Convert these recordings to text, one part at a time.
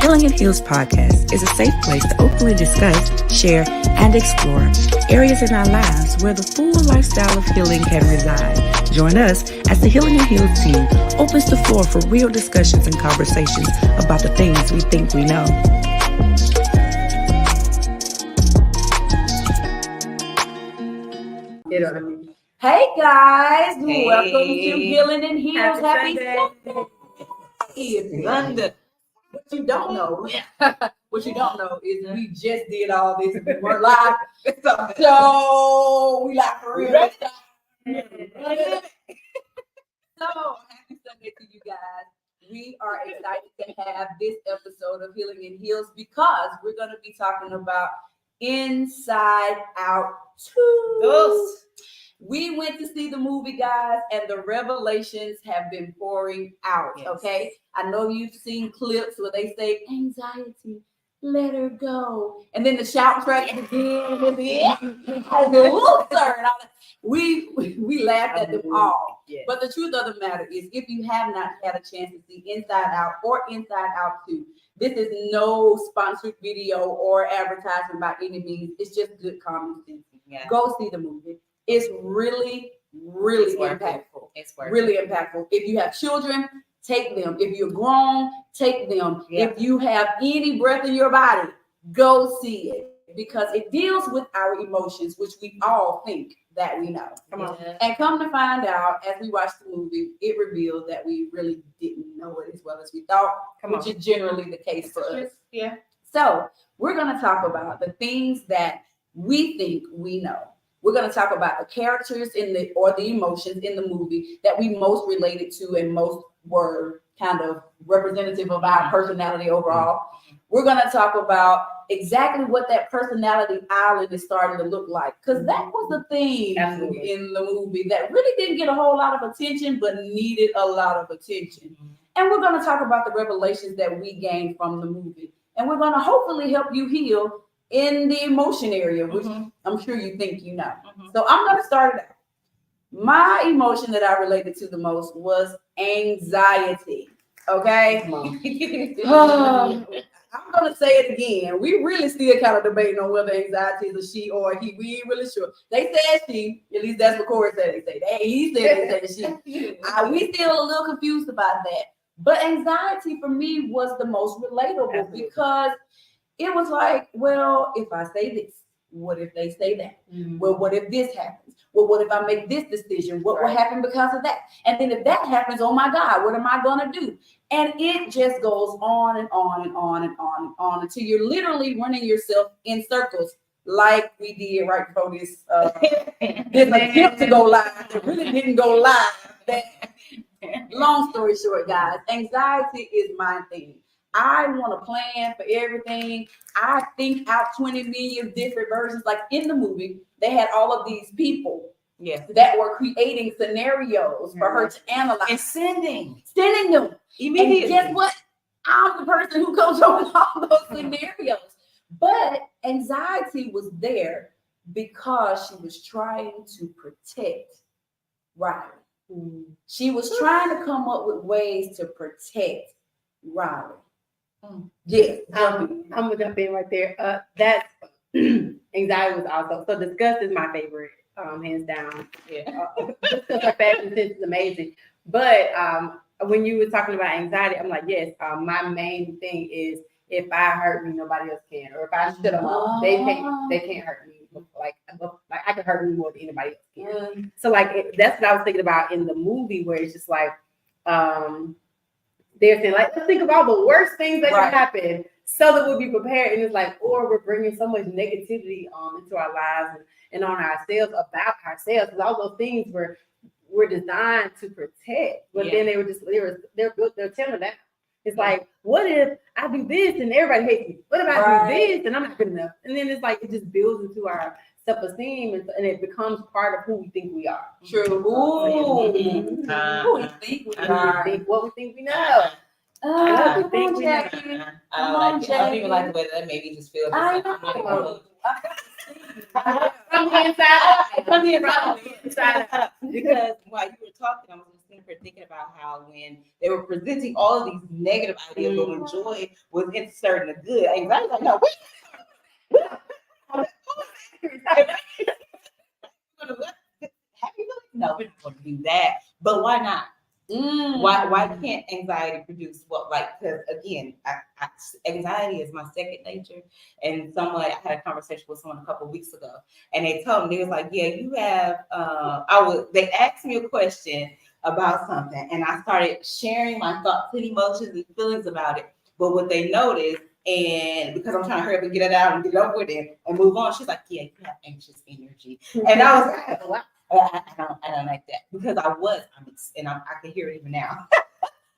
Healing in Heels podcast is a safe place to openly discuss, share, and explore areas in our lives where the full lifestyle of healing can reside. Join us as the Healing in Heels team opens the floor for real discussions and conversations about the things we think we know. Hey guys, Hey. welcome to Healing in Heels. Happy Sunday. Sunday. What you don't know, is we just did all this and we weren't live. So we like for real. So happy Sunday to you guys. We are excited to have this episode of Healing in Heels because we're going to be talking about Inside Out 2. We went to see the movie, guys, and the revelations have been pouring out, okay? I know you've seen clips where they say, anxiety, let her go. And then the shout track again. We laughed at them all. Yes. But the truth of the matter is, if you have not had a chance to see Inside Out or Inside Out 2, this is no sponsored video or advertisement by any means. It's just good common sense. Yeah. Go see the movie. It's really impactful. It's really impactful. If you have children, take them. If you're grown, take them. Yeah. If you have any breath in your body, go see it because it deals with our emotions, which we all think that we know. Come on. And come to find out, as we watched the movie, it revealed that we really didn't know it as well as we thought, which is generally the case for us. Yeah. So we're going to talk about the things that we think we know. We're going to talk about the characters the emotions in the movie that we most related to and most were kind of representative of our personality overall. We're going to talk about exactly what that personality island is starting to look like. Because that was the thing in the movie that really didn't get a whole lot of attention, but needed a lot of attention. And we're going to talk about the revelations that we gained from the movie. And we're going to hopefully help you heal in the emotion area, which I'm sure you think you know. So I'm going to start it out. My emotion that I related to the most was anxiety. Okay? I'm going to say it again. We really still kind of debating on whether anxiety is a she or a he. We ain't really sure. They said she. At least that's what Corey said. They say he said they said she. We still a little confused about that. But anxiety for me was the most relatable because it was like, well, if I say this, what if they say that? Well, what if this happens? Well, what if I make this decision? What will happen because of that? And then if that happens, oh my God, what am I going to do? And it just goes on and on and on and on and on until you're literally running yourself in circles like we did right before this attempt to go live. It really didn't go live. Long story short, guys, anxiety is my thing. I want to plan for everything. I think out 20 million different versions. Like in the movie, they had all of these people that were creating scenarios for her to analyze. And sending them. Immediately. And guess what? I'm the person who comes up with all those scenarios. But anxiety was there because she was trying to protect Riley. She was trying to come up with ways to protect Riley. Yes, I'm gonna jump in right there. That anxiety was also so. Disgust is my favorite, hands down. Yeah, just because her fashion sense is amazing. But when you were talking about anxiety, I'm like, yes. My main thing is if I hurt me, nobody else can, or if I shut them up, they can't hurt me. Like I can hurt me more than anybody else can. So that's what I was thinking about in the movie, where it's just like they're saying, like, let's think about the worst things that can happen so that we'll be prepared. And it's like, or we're bringing so much negativity into our lives and on ourselves, about ourselves. Because all those things were designed to protect. But then they're telling that. It's like, what if I do this and everybody hates me? What if I do this and I'm not good enough? And then it's like, it just builds into our self-esteem and it becomes part of who we think we are. True. Who we think we are. What we think we know. Come on, Jackie. I don't even like the way that made me just feel. I know. From the inside. From the inside. Because while you were talking, I was just sitting here thinking about how when they were presenting all of these negative ideas, but when Joy was inserting the good, anxiety was like, no, no, we're not going to do that. But why not? Why can't anxiety produce what, like, because again, anxiety is my second nature. And I had a conversation with someone a couple of weeks ago, and they told me, they was like, yeah, you have, they asked me a question about something, and I started sharing my thoughts and emotions and feelings about it. But what they noticed, and because I'm trying to hurry up and get it out and get over with it and move on, she's like, yeah, you have anxious energy. And I was like, wow. I don't like that, because I can hear it even now.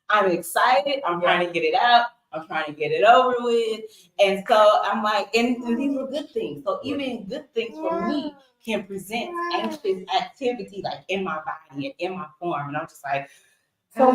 I'm excited. I'm trying to get it out. I'm trying to get it over with. And so I'm like, and these were good things. So even good things for me can present anxious activity like in my body and in my form. And I'm just like, So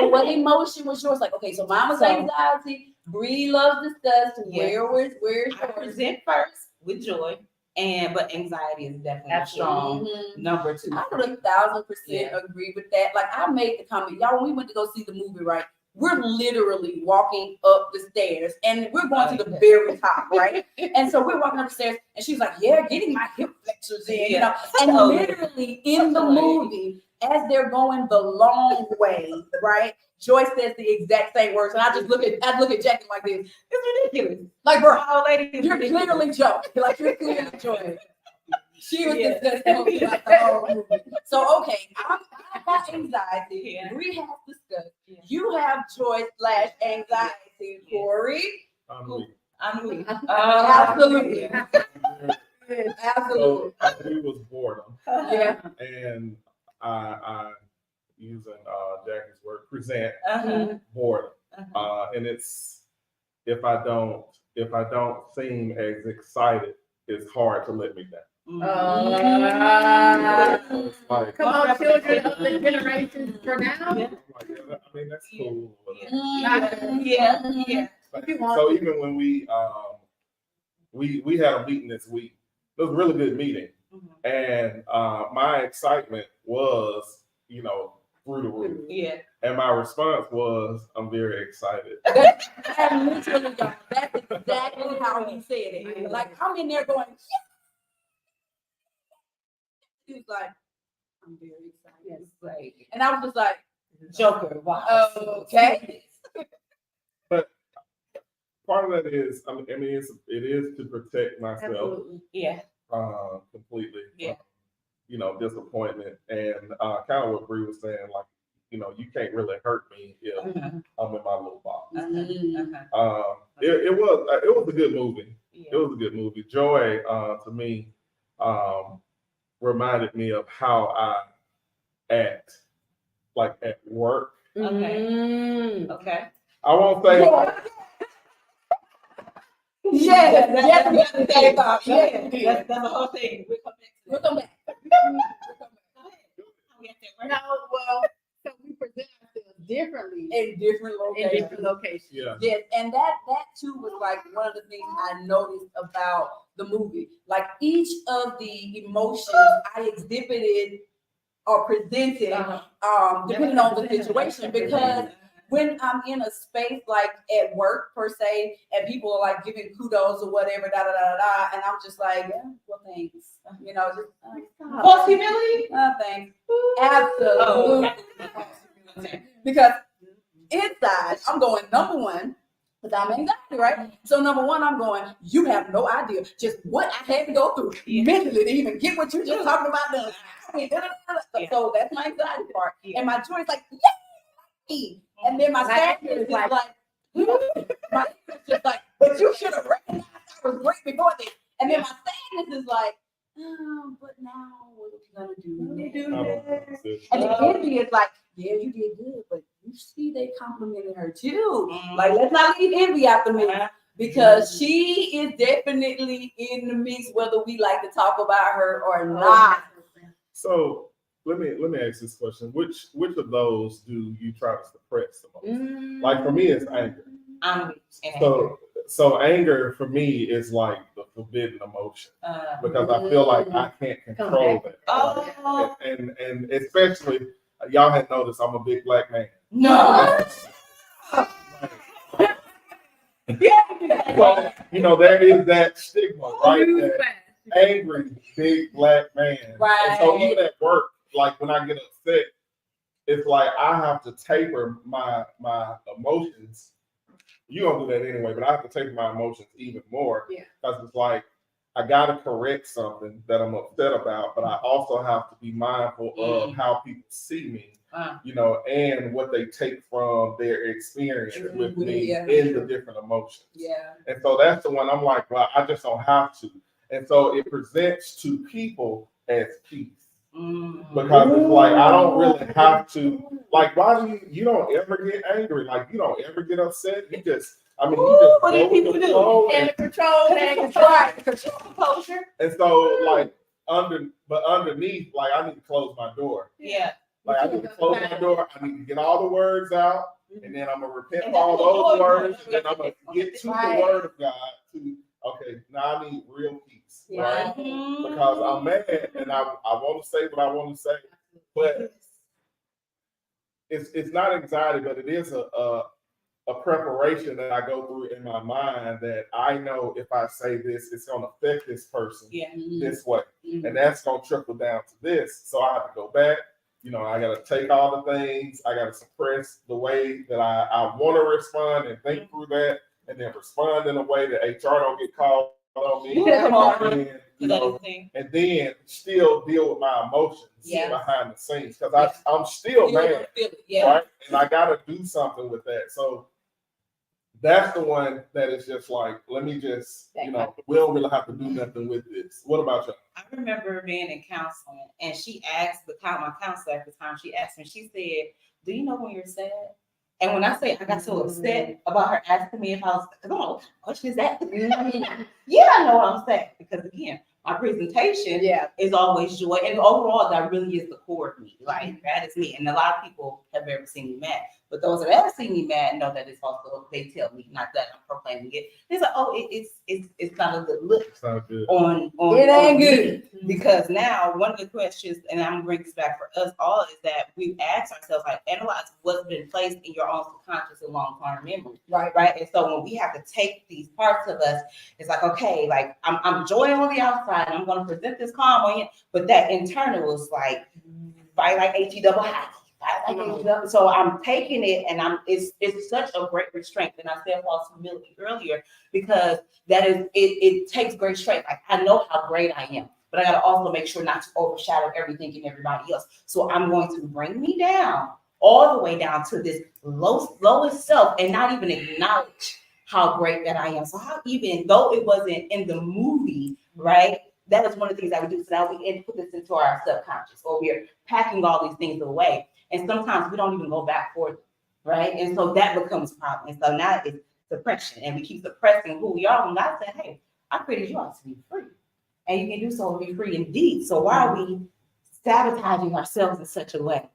what emotion was yours? Like, okay, so mine was anxiety. Bree loves disgust. Yes. Where's I present first with joy. But anxiety is definitely a strong number 2. I would 1,000% agree with that. Like, I made the comment, y'all, when we went to go see the movie, right? We're literally walking up the stairs, and we're going to the very top, right? And so we're walking up the stairs, and she's like, yeah, getting my hip flexors in, you know. And literally in the movie, as they're going the long way, right? Joy says the exact same words, and I look at Jackie like this. It's ridiculous. Like, bro, you're clearly joking. Like, you're clearly joking. She was discussing about the whole movie. So, okay, I have anxiety. Bree has discussed. You have joy / anxiety. Corey? Ennui. Absolutely. Absolutely. So we was boredom. Yeah. And I using Jackie's word, present boredom. And it's if I don't seem as excited, it's hard to let me down. Like, come on, children of the generations for now. Like, I mean, that's cool. Yeah. So even when we had a meeting this week, it was a really good meeting. And my excitement was, through the roof. Yeah. And my response was, I'm very excited. That's exactly how he said it. Like, I'm in there going, yeah. He was like, I'm very excited. Right. And I was just like, Joker. Wow. Okay. But part of that is, it is to protect myself. Absolutely. Yeah. Completely. Yeah. Disappointment. And kind of what Bree was saying, like, you can't really hurt me if I'm in my little box. It was a good movie. Yeah. It was a good movie. Joy, to me, reminded me of how I act, like at work. Okay. I won't say. That's the whole thing. We'll come back. No, well, so we present ourselves differently In different locations. Yeah. Yes, and that too was like one of the things I noticed about the movie. Like, each of the emotions I exhibited or presented, depending on the situation, because when I'm in a space like at work per se, and people are like giving kudos or whatever, and I'm just like, yeah, well, thanks. False humility? Thanks. Absolutely. Because inside, I'm going, number one, because I'm anxiety, right? So number one, I'm going, you have no idea just what I had to go through mentally to even get what you just talking about done. So that's my anxiety part. And my joy is like, yay! And then my sadness is like, my is just like, but you should have recognized I was great before this. And then my sadness is like, but now what are you gonna do? And the envy is like, yeah, you did good, but you see they complimented her too. Like, let's not leave envy out the mix, because she is definitely in the mix, whether we like to talk about her or not. So let me ask this question: Which of those do you try to suppress the most? Like, for me, it's anger. so anger for me is like the forbidden emotion because I feel like I can't control that. Oh. And especially y'all had noticed I'm a big black man. No. Well, you know, there is that stigma, right? That angry big black man. Right. And so even at work, like when I get upset, it's like I have to taper my emotions. You don't do that anyway, but I have to taper my emotions even more. Yeah. Because it's like I gotta correct something that I'm upset about, but I also have to be mindful of how people see me. You know, and what they take from their experience with me in the different emotions. Yeah. And so that's the one I'm like, well, I just don't have to. And so it presents to people as peace. Because it's like I don't really have to, like, why do you don't ever get angry? Like you don't ever get upset. You just what do go people with the do? flow And the control, Control composure. and so like underneath, like I need to close my door. Yeah. Like I need to close my door. I need to get all the words out, and then I'm gonna repent And for all that's those the joy. words, and I'm gonna get to the word of God. To okay, now I need real peace, right? Because I'm mad, and I want to say what I want to say, but it's not anxiety, but it is a preparation that I go through in my mind that I know if I say this, it's gonna affect this person this way, and that's gonna trickle down to this. So I have to go back. You know, I got to take all the things. I got to suppress the way that I want to respond and think through that, and then respond in a way that HR don't get called on me. And, you know, and then still deal with my emotions behind the scenes because I'm still mad, right? And I got to do something with that. So that's the one that is just like, let me just, you know, we don't really have to do nothing with this. What about you? I remember being in counseling, and she asked my counselor at the time. She asked me, she said, "Do you know when you're sad?" And when I say I got so upset about her asking me if I was, because I'm like, what question is that? Yeah, I know what I'm saying because again, my presentation is always joy, and overall, that really is the core of me. Like that is me, and a lot of people have ever seen me mad, but those that ever seen me mad know that it's also they tell me, not that I'm proclaiming it. It's like, oh, it's not a good look. It's not good. On It ain't good because now one of the questions, and I'm bringing this back for us all, is that we ask ourselves, like, analyze what's been placed in your own subconscious and long-term memory, right? And so when we have to take these parts of us, it's like, okay, like I'm joy on the outside. I'm going to present this calm on you, but that internal is like, fight like HE double high. So I'm taking it, and it's such a great restraint. And I said false humility earlier because that is it takes great strength. Like I know how great I am, but I got to also make sure not to overshadow everything and everybody else. So I'm going to bring me down all the way down to this lowest self, and not even acknowledge how great that I am. So how, even though it wasn't in the movie, right? That was one of the things I would do. So now we put this into our subconscious, or we're packing all these things away. And sometimes we don't even go back for them, right? And so that becomes a problem. And so now it's suppression, and we keep suppressing who we are. When God said, hey, I created you all to be free, and you can do so to be free indeed. So why are we sabotaging ourselves in such a way?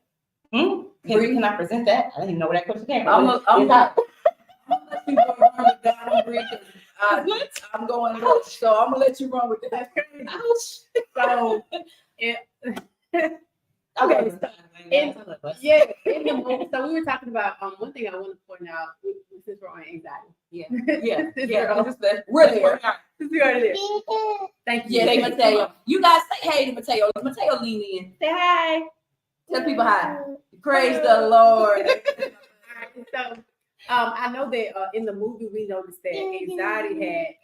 Can I present that? I didn't even know where that question came from. I'm let you go run with that. I'm going look, so I'm gonna let you run with that. So, okay, in the moment, so we were talking about one thing I want to point out since we're on anxiety. We're there. Since we are there. Thank you. Yeah, Mateo. You guys say hey to Mateo. Mateo, lean in. Say hi. Tell people hi. Praise the Lord. So, I know that in the movie we noticed that anxiety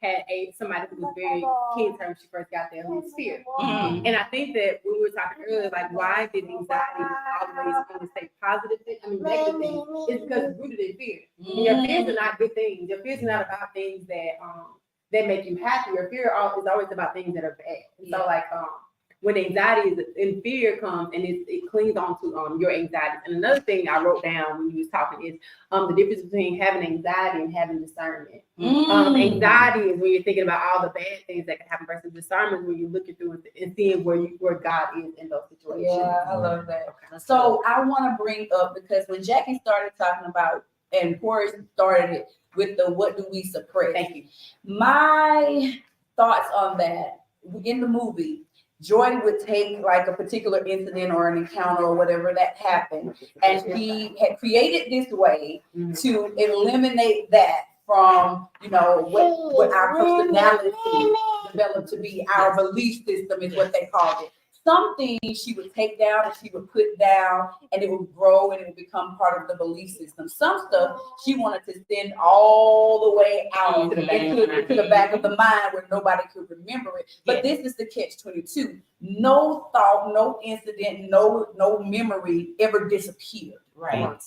had somebody who was very key in terms when she first got there, who was fear. And I think that we were talking earlier, like why did anxiety always only say negative things? It's because it's rooted in fear. And your fears are not good things. Your fears are not about things that make you happy. Your fear is always about things that are bad. And so like when anxiety and fear comes, and it clings on to your anxiety. And another thing I wrote down when you was talking is the difference between having anxiety and having discernment. Anxiety is when you're thinking about all the bad things that can happen, versus discernment when you're looking through and seeing where God is in those situations. Yeah, I love that. Okay. So I want to bring up, because when Jackie started talking about, and Corey started it, with the what do we suppress. Thank you. My thoughts on that, in the movie, Joy would take like a particular incident or an encounter or whatever that happened, and she had created this way to eliminate that from, what our personality developed to be. Our belief system is what they called it. Some things she would take down and she would put down, and it would grow and it would become part of the belief system. Some stuff she wanted to send all the way out to the back of the mind where nobody could remember it. But this is the catch-22. No thought, no incident, no memory ever disappeared. Right.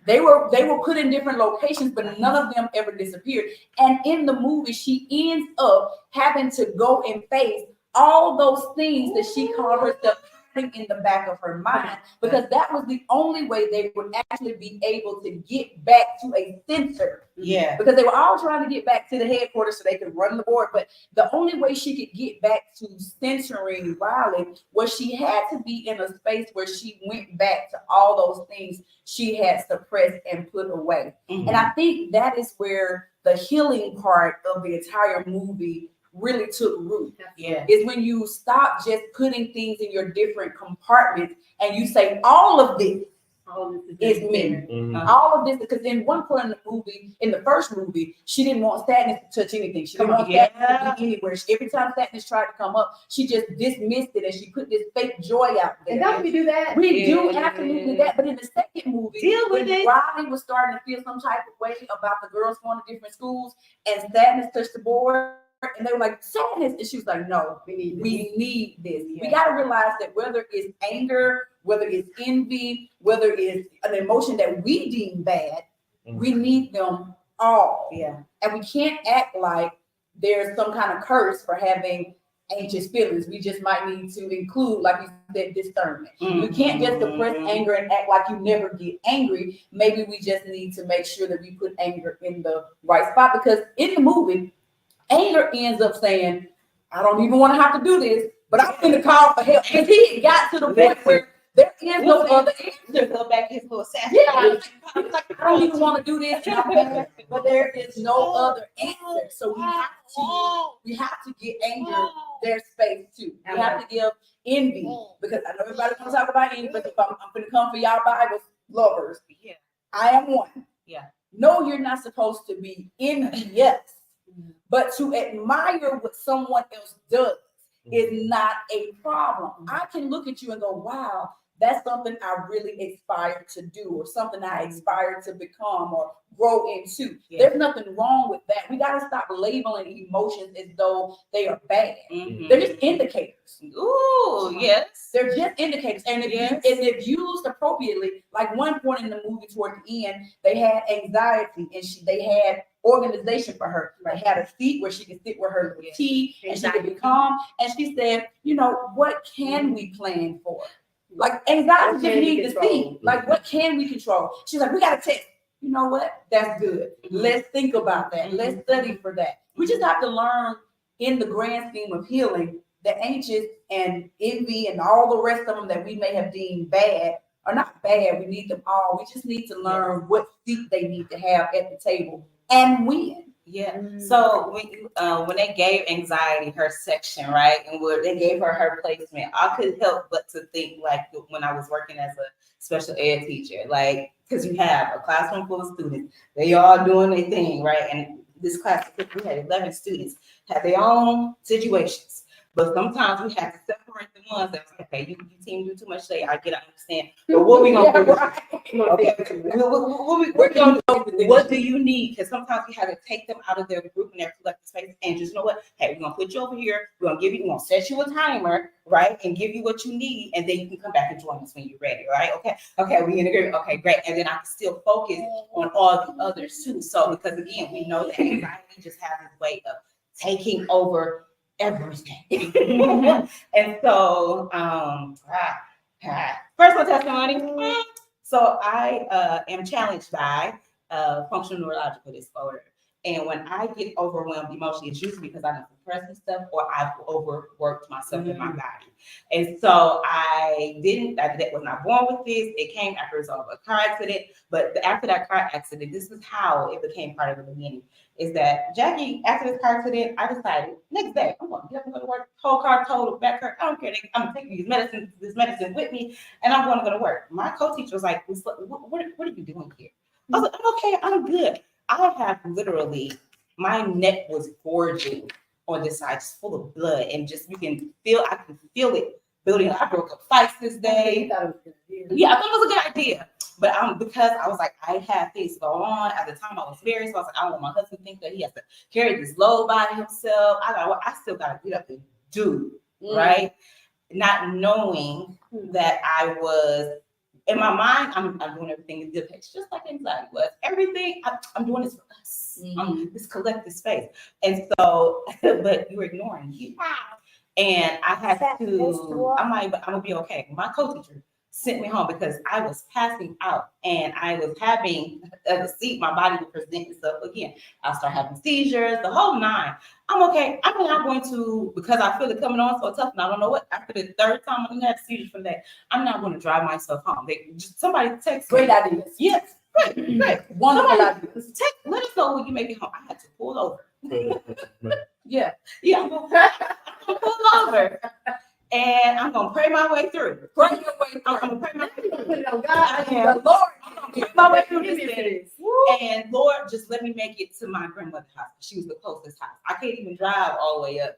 They were put in different locations, but none of them ever disappeared. And in the movie, she ends up having to go and face all those things that she called herself in the back of her mind, because that was the only way they would actually be able to get back to a center. Yeah. Because they were all trying to get back to the headquarters so they could run the board. But the only way she could get back to centering Riley was she had to be in a space where she went back to all those things she had suppressed and put away. And I think that is where the healing part of the entire movie really took root. Yeah. Is when you stop just putting things in your different compartments and you say all of this is me. All of this, because in one point in the movie, in the first movie, she didn't want Sadness to touch anything. She didn't want Sadness to be anywhere. Every time Sadness tried to come up, she just dismissed it and she put this fake joy out there. And don't we do that? We do absolutely that. But in the second movie, Deal with when it. Riley was starting to feel some type of way about the girls going to different schools and Sadness touched the board, and they were like, Sadness, and she was like, no, we need this. Yeah. We got to realize that whether it's anger, whether it's envy, whether it's an emotion that we deem bad, we need them all. Yeah. And we can't act like there's some kind of curse for having anxious feelings. We just might need to include, like you said, discernment. You can't just suppress anger and act like you never get angry. Maybe we just need to make sure that we put anger in the right spot, because in the movie, anger ends up saying, I don't even want to have to do this, but I'm going to call for help. Because he got to the point where there is no other answer. Go back his little sassy. Yeah, he's like, I don't even want to do this, and I'm mad, but there is no other answer. So we have to get anger their space too. We have to give envy, because I know everybody wants to talk about envy, but if I'm going to come for y'all Bible lovers, I am one. Yeah. No, you're not supposed to be envious, but to admire what someone else does is not a problem. I can look at you and go, wow, that's something I really aspire to do, or something I aspire to become or grow into. There's nothing wrong with that. We got to stop labeling emotions as though they are bad. They're just indicators. Ooh, yes. They're just indicators. And if used appropriately, like one point in the movie toward the end, they had anxiety and they had organization for her. They had a seat where she could sit with her little tea and she could be calm. And she said, what can we plan for? Like, anxiety just needs to see. Like, what can we control? She's like, we got to test. You know what? That's good. Let's think about that. Let's study for that. We just have to learn, in the grand scheme of healing, the anxious and envy and all the rest of them that we may have deemed bad are not bad. We need them all. We just need to learn what seat they need to have at the table and when. Yeah. So when they gave anxiety her section, right, and where they gave her placement, I couldn't help but to think, like, when I was working as a special ed teacher, like, because you have a classroom full of students, they all doing their thing, right? And this class, we had 11 students, had their own situations. But sometimes we have to separate the ones that, okay, you team do too much today. I get it, I understand. But what we gonna do? Okay, we're gonna do. What do you need? Because sometimes we have to take them out of their group and their collective space, and just know what? Hey, we're gonna put you over here. We're gonna set you a timer, right, and give you what you need, and then you can come back and join us when you're ready, right? Okay, we in agreement. Okay, great. And then I can still focus on all the others too. So because again, we know that anxiety just has this way of taking over everything. And so personal testimony. So I am challenged by functional neurological disorder, And when I get overwhelmed emotionally, it's usually because I'm suppressing stuff or I've overworked myself in my body. And so that was not born with this. It came after a result of a car accident. But after that car accident, this is how it became part of the beginning. Is that Jackie, after this car accident, I decided next day, I'm going to get up and go to work, whole car total, back hurt. I don't care. I'm going to take this medicine with me, and I'm going to go to work. My co-teacher was like, what are you doing here? I was like, I'm okay. I'm good. I have literally, my neck was gorging on this side, just full of blood, and just I can feel it building. I broke up fights this day. Yeah, I thought it was a good idea. But because I was like, I had things going on at the time. I was married, so I was like, I don't want my husband to think that he has to carry this load by himself. I still got to get up and do, right? Not knowing that I was, in my mind, I'm doing everything in good pace, just like anxiety was. Everything, I'm doing this for us, this collective space. And so, but you're ignoring you. And I had to, I'm like, but I'm going to be okay. My co-teacher sent me home because I was passing out and I was having a seat. My body would present itself again. I start having seizures, the whole nine. I'm okay. I'm not going to, because I feel it coming on so tough, and I don't know what. After the third time I'm gonna have seizures from that, I'm not going to drive myself home. Somebody text me. Great ideas. Yes, great. Wonderful ideas. Let us know when you make it home. I had to pull over. Yeah. I'm gonna pull over. And I'm gonna pray my way through. Pray your way through. I'm gonna pray my way through. Put it on God. I am. The Lord. I'm gonna pray my way through this thing. And Lord, just let me make it to my grandmother's house. She was the closest house. I can't even drive all the way up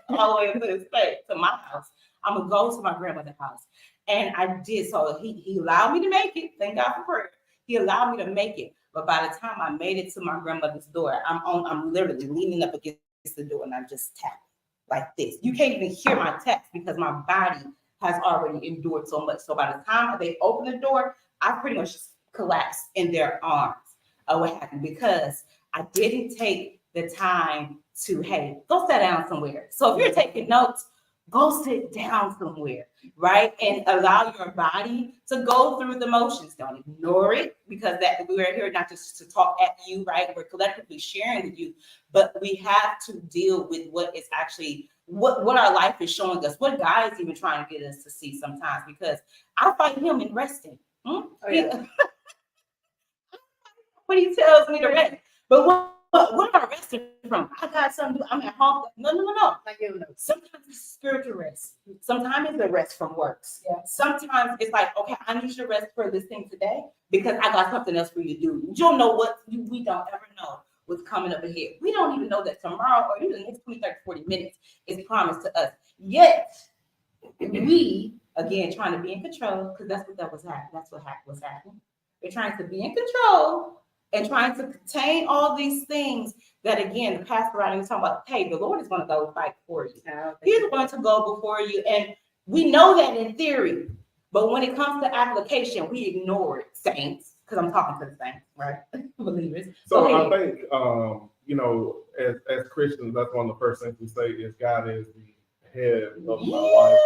all the way up to the state to my house. I'm gonna go to my grandmother's house. And I did. So he allowed me to make it. Thank God for prayer. He allowed me to make it. But by the time I made it to my grandmother's door, I'm literally leaning up against the door and I just tapped like this. You can't even hear my text because my body has already endured so much. So by the time they open the door, I pretty much just collapsed in their arms of what happened because I didn't take the time to, hey, go sit down somewhere. So if you're taking notes, go sit down somewhere, right? And allow your body to go through the motions. Don't ignore it because that we are here not just to talk at you, right? We're collectively sharing with you, but we have to deal with what is actually what our life is showing us, what God is even trying to get us to see sometimes, because I fight him in resting. Oh, yeah. When he tells me to rest. But what am I resting from? I got something to do. I'm at home. No. Sometimes it's spiritual rest. Sometimes it's a rest from works. Yeah. Sometimes it's like, okay, I need you to rest for this thing today because I got something else for you to do. You don't know what, we don't ever know what's coming up ahead. We don't even know that tomorrow or even the next 20, 30, 40 minutes is promised to us. Yet, we, again, trying to be in control, because that's what was happening. That's what was happening. We're trying to be in control and trying to contain all these things that, again, the pastor writing was talking about, hey, the Lord is going to go fight for you. He's going to go before you. And we know that in theory, but when it comes to application, we ignore it, saints, because I'm talking to the saints, right? Believers. So I think, as Christians, that's one of the first things we say is God is the head of my life.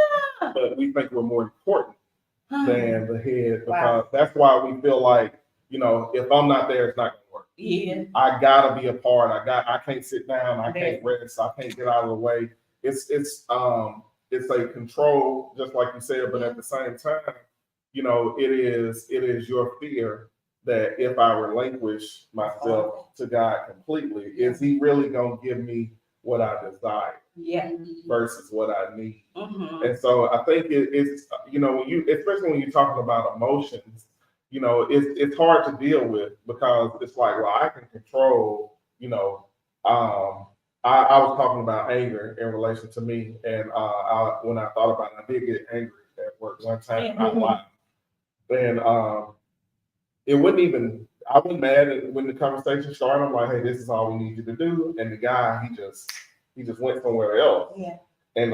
But we think we're more important than the head because that's why we feel like, if I'm not there, it's not going to work. Yeah. I gotta be a part. I can't sit down. I can't rest. I can't get out of the way. It's a control, just like you said, but at the same time, it is your fear that if I relinquish myself to God completely, is he really gonna give me what I desire? Yeah. Versus what I need. Mm-hmm. And so I think it's especially when you're talking about emotions, it's hard to deal with because it's like, well, I can control, I was talking about anger in relation to me. And when I thought about it, I did get angry at work one time out loud. And it wouldn't even, I was mad when the conversation started. I'm like, hey, this is all we need you to do. And the guy, he just went somewhere else. Yeah. And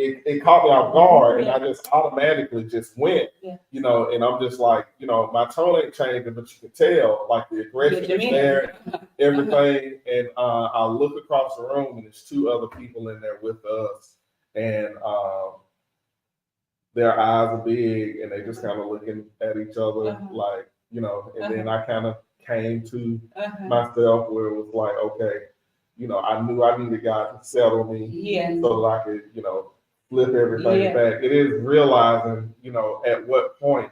it caught me off guard, and I just automatically just went, and I'm just like, my tone ain't changing, but you can tell, like the aggression is there, everything. And I look across the room, and there's two other people in there with us, and their eyes are big, and they just kind of looking at each other, like, and then I kind of came to Uh-huh. myself where it was like, okay, I knew I needed God to settle me Yeah. so that I could, flip everything Yeah. back. It is realizing, at what point,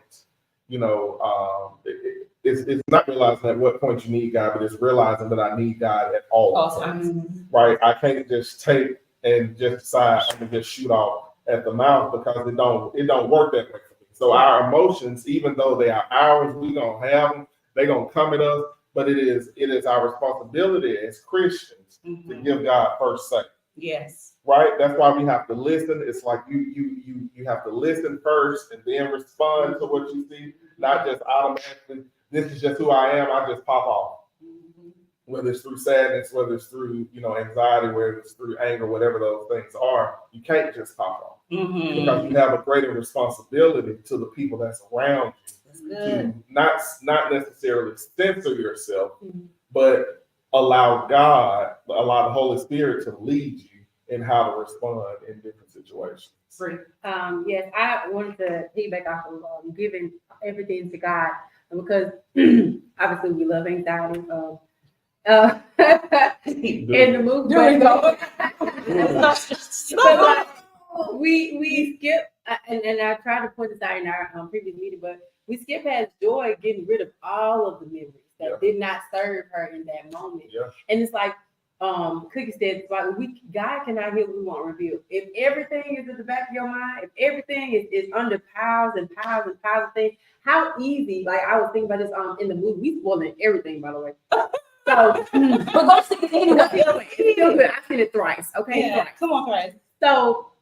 it's not realizing at what point you need God, but it's realizing that I need God at all Awesome. times, right? I can't just take and just decide I'm gonna just shoot off at the mouth because it don't work that way for me. So our emotions, even though they are ours, we don't have them. They're gonna come at us, but it is our responsibility as Christians to give God first say. Yes. Right? That's why we have to listen. It's like you have to listen first and then respond to what you see, not just automatically. This is just who I am. I just pop off. Whether it's through sadness, whether it's through anxiety, whether it's through anger, whatever those things are, you can't just pop off because you have a greater responsibility to the people that's around you to not necessarily censor yourself, but allow the Holy Spirit to lead you in how to respond in different situations. Yes, I wanted to piggyback off of giving everything to God because obviously we love anxiety. In the movie, we skip, and I tried to point this out in our previous meeting, but we skip past Joy getting rid of all of the memories that did not serve her in that moment. Yeah. And it's like Cookie said, God cannot heal what we won't reveal. If everything is at the back of your mind, if everything is under piles and piles and piles of things, how easy, like I was thinking about this in the movie, we spoiling everything, by the way. So, but go see it anyway. It's still good. I've seen it thrice. Okay, yeah. Thrice. Come on, thrice. So,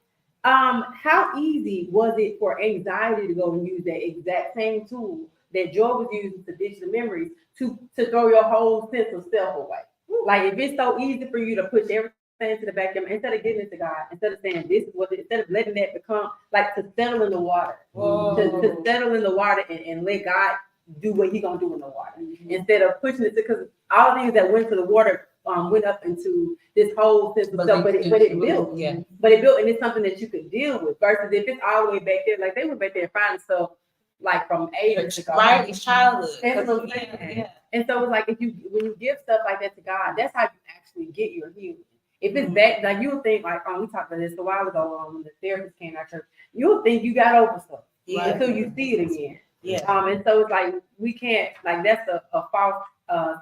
how easy was it for anxiety to go and use that exact same tool that Joy was using to ditch the memories to throw your whole sense of self away? Like, if it's so easy for you to push everything to the back of your mind, instead of getting it to God, instead of saying this is what, instead of letting that become like to settle in the water, to settle in the water and let God do what He gonna do in the water, instead of pushing it, because all the things that went to the water went up into this whole sense of stuff, but it built, but it built, and it's something that you could deal with. Versus if it's all the way back there, like they went back there and finding stuff like from age ago, right? Childhood. Yeah. And so it's like when you give stuff like that to God, that's how you actually get your healing. If it's back, like you'll think like, we talked about this a while ago when the therapist came to our church, you'll think you got over stuff until you see it again. Yeah. And so it's like we can't, like that's a false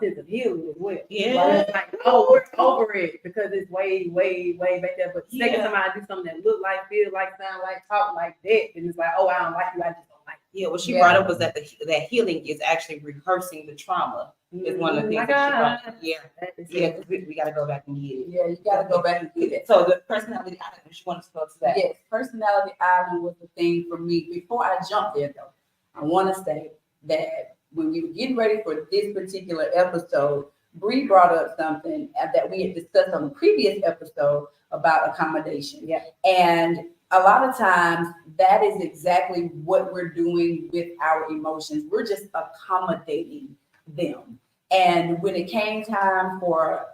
sense of healing as well. Yeah. It's like, we're over it because it's way, way, way back there. But the second time I do something that look like, feel like, sound like, talk like that, and it's like, I don't like you, I just don't like you. Yeah, what she brought up was that that healing is actually rehearsing the trauma. Is one of the things that she brought up. Yeah, because we got to go back and get it. Yeah, you got to go back and get it. So the personality island, she wanted to go to that. Yes, personality island was the thing for me. Before I jumped there, though, I want to say that when we were getting ready for this particular episode, Bree brought up something that we had discussed on the previous episode about accommodation. Yeah. And a lot of times that is exactly what we're doing with our emotions. We're just accommodating them. And when it came time for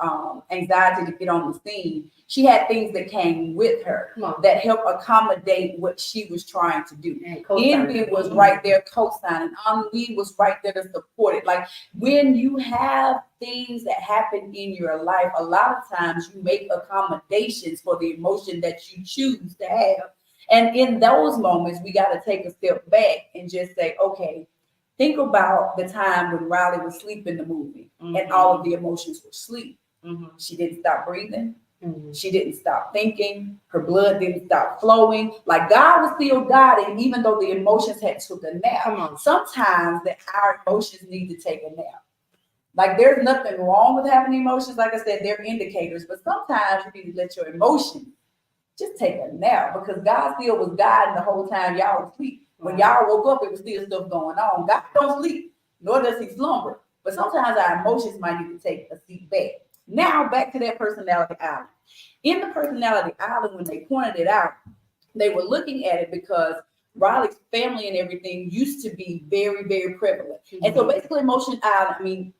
anxiety to get on the scene, she had things that came with her that helped accommodate what she was trying to do. Envy was right there co-signing. Ennui was right there to support it. Like when you have things that happen in your life, a lot of times you make accommodations for the emotion that you choose to have. And in those moments, we got to take a step back and just say, okay, think about the time when Riley was asleep in the movie and all of the emotions were asleep. She didn't stop breathing. She didn't stop thinking. Her blood didn't stop flowing. Like God was still guiding, even though the emotions had took a nap. Sometimes our emotions need to take a nap. Like there's nothing wrong with having emotions. Like I said, they're indicators, but sometimes you need to let your emotions just take a nap because God still was guiding the whole time y'all was asleep. When y'all woke up, it was still stuff going on. God don't sleep, nor does he slumber. But sometimes our emotions might need to take a seat back. Now, back to that personality island. In the personality island, when they pointed it out, they were looking at it because Riley's family and everything used to be very, very prevalent. And so basically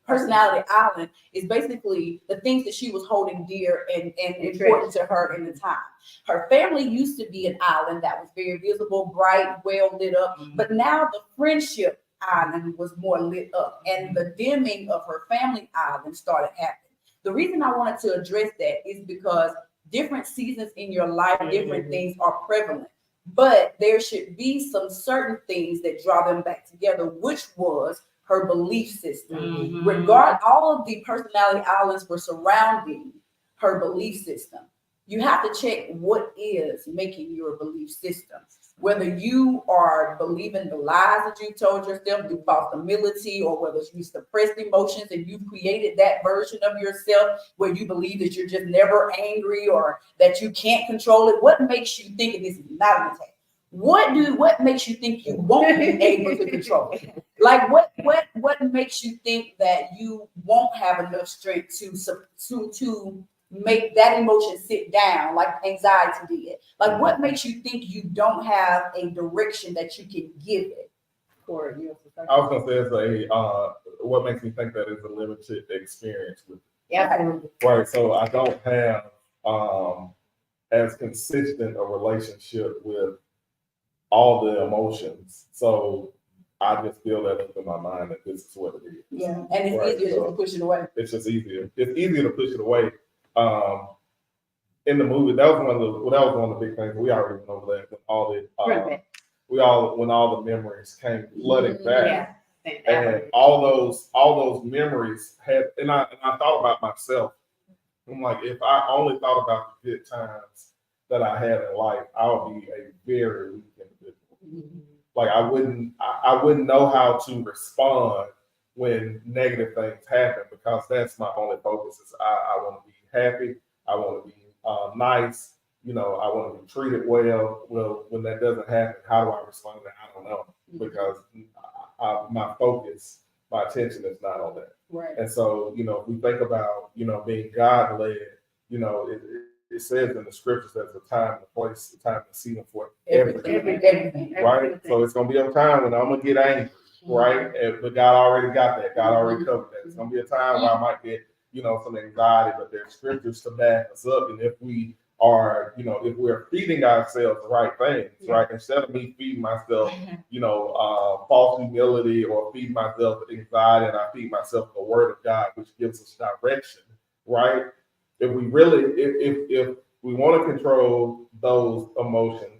personality island is basically the things that she was holding dear and important to her in the time. Her family used to be an island that was very visible, bright, well lit up. But now the friendship island was more lit up, and the dimming of her family island started happening. The reason I wanted to address that is because different seasons in your life, different things are prevalent. But there should be some certain things that draw them back together, which was her belief system. All of the personality islands were surrounding her belief system. You have to check what is making your belief system. Whether you are believing the lies that you told yourself through false humility, or whether you suppressed emotions and you created that version of yourself where you believe that you're just never angry or that you can't control it. What makes you think, and this is not an attack, what makes you think you won't be able to control it? Like what makes you think that you won't have enough strength to make that emotion sit down like anxiety did? Like what makes you think you don't have a direction that you can give it? I was gonna say what makes me think that is a limited experience with it. Yeah. Right. So I don't have as consistent a relationship with all the emotions. So I just feel that up in my mind that this is what it is. Yeah. And it's Right, easier so to push it away. It's just easier. It's easier to push it away. In the movie, that was one of the big things. We already went over that when all the memories came flooding back. Yeah. And all those memories had, and I thought about myself. I'm like, if I only thought about the good times that I had in life, I would be a very weak individual. Like I wouldn't know how to respond when negative things happen, because that's my only focus. Is I want to be happy. I want to be nice. I want to be treated well. Well, when that doesn't happen, how do I respond to that? I don't know, because my focus, my attention is not on that. Right. And so, if we think about, being God-led, it says in the scriptures there's a time and a place, a time and season for everything. Right? So it's going to be a time when I'm going to get angry, right? But God already got that. God already covered that. It's going to be a time where I might get, some anxiety, but there's scriptures to back us up. And if we are, if we're feeding ourselves the right things, right? Instead of me feeding myself, false humility, or feed myself anxiety, and I feed myself the word of God, which gives us direction, right? If we really, if we want to control those emotions,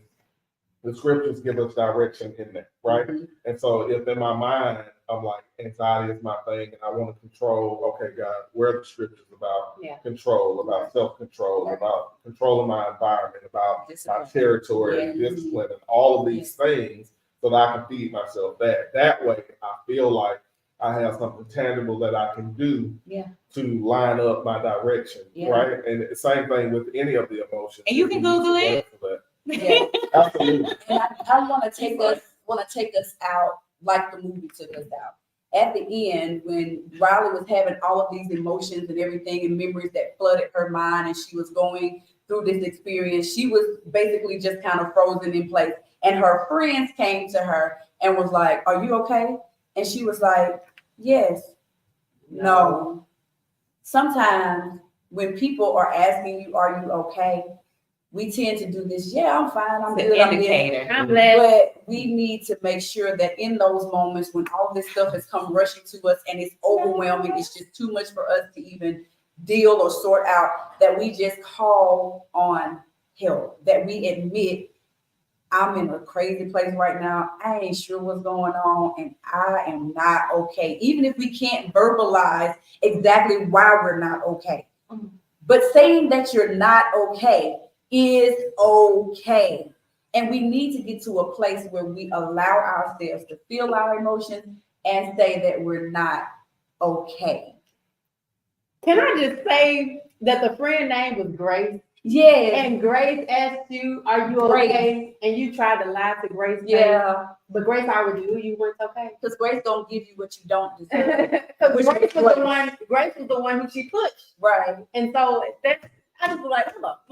the scriptures give us direction in that, right? And so if in my mind, I'm like, anxiety is my thing, and I want to control, okay, God, where are the scriptures about control, about self-control, about controlling my environment, about my territory, and discipline, and all of these things, so that I can feed myself that. That way, I feel like I have something tangible that I can do to line up my direction, right? And the same thing with any of the emotions. And you can Google it. Yeah. Absolutely. And I want to take us out like the movie took us out. At the end, when Riley was having all of these emotions and everything and memories that flooded her mind, and she was going through this experience, she was basically just kind of frozen in place. And her friends came to her and was like, "Are you okay?" And she was like, "Yes, no." Sometimes when people are asking you, "Are you okay?" we tend to do this. Yeah, I'm fine. I'm good. I'm glad. But we need to make sure that in those moments when all this stuff has come rushing to us and it's overwhelming, it's just too much for us to even deal or sort out, that we just call on help, that we admit, I'm in a crazy place right now. I ain't sure what's going on, and I am not okay. Even if we can't verbalize exactly why we're not okay. But saying that you're not okay is okay. And we need to get to a place where we allow ourselves to feel our emotions and say that we're not okay. Can I just say that the friend name was Grace? Yes. And Grace asked you, "Are you okay?" And you tried to lie to Grace. Yeah. But Grace already knew you weren't okay. Because Grace don't give you what you don't deserve. Because Grace was the one who she pushed. Right. And so that's, I just was like, hold up.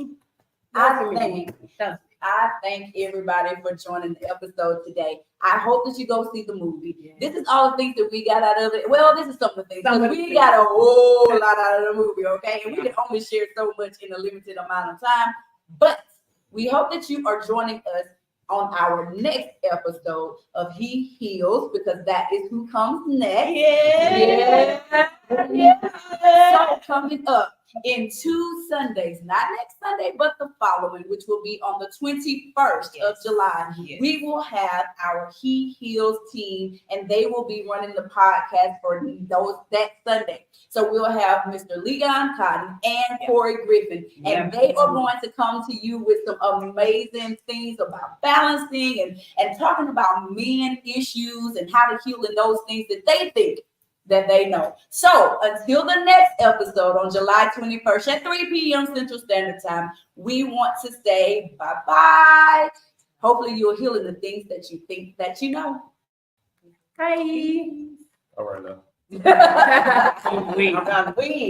I thank everybody for joining the episode today. I hope that you go see the movie. Yeah. This is all the things that we got out of it. Well, this is some of the things. We got a whole lot out of the movie, okay? And we can only share so much in a limited amount of time. But we hope that you are joining us on our next episode of He Heals, because that is who comes next. So coming up in 2 Sundays, not next Sunday, but the following, which will be on the 21st of July, we will have our He Heals team, and they will be running the podcast for that Sunday. So we'll have Mr. Leon Cotton and Corey Griffin, and they are going to come to you with some amazing things about balancing and talking about men issues and how to heal in those things that they think that they know. So until the next episode on July 21st at 3 p.m. Central Standard Time, we want to say bye-bye. Hopefully you're healing the things that you think that you know. Hi. All right now. I'm down to win.